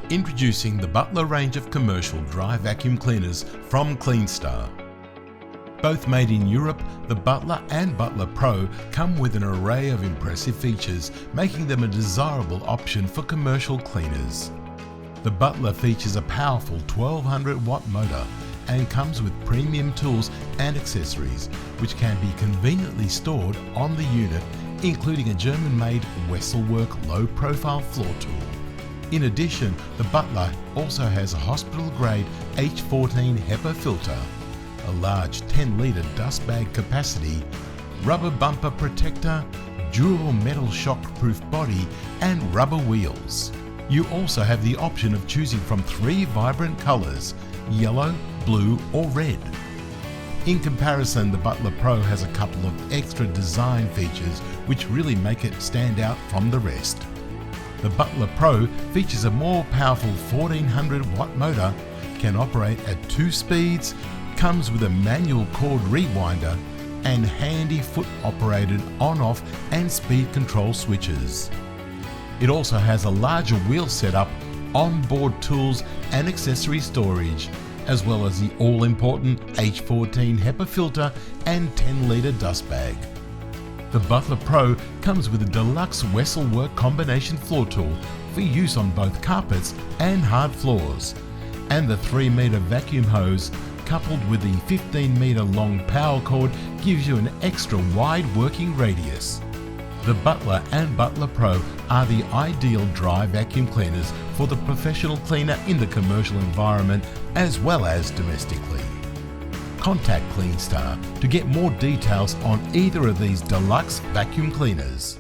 Introducing the Butler range of commercial dry vacuum cleaners from Cleanstar. Both made in Europe, the Butler and Butler Pro come with an array of impressive features, making them a desirable option for commercial cleaners. The Butler features a powerful 1200 watt motor and comes with premium tools and accessories, which can be conveniently stored on the unit, including a German-made Wesselwerk low-profile floor tool. In addition, the Butler also has a hospital-grade H14 HEPA filter, a large 10-litre dust bag capacity, rubber bumper protector, durable metal shock-proof body and rubber wheels. You also have the option of choosing from 3 vibrant colours: yellow, blue or red. In comparison, the Butler Pro has a couple of extra design features which really make it stand out from the rest. The Butler Pro features a more powerful 1400 watt motor, can operate at 2 speeds, comes with a manual cord rewinder and handy foot operated on-off and speed control switches. It also has a larger wheel setup, on-board tools and accessory storage, as well as the all-important H14 HEPA filter and 10-litre dust bag. The Butler Pro comes with a deluxe Wesselwerk combination floor tool for use on both carpets and hard floors, and the 3-metre vacuum hose coupled with the 15-metre long power cord gives you an extra wide working radius. The Butler and Butler Pro are the ideal dry vacuum cleaners for the professional cleaner in the commercial environment as well as domestically. Contact Cleanstar to get more details on either of these deluxe vacuum cleaners.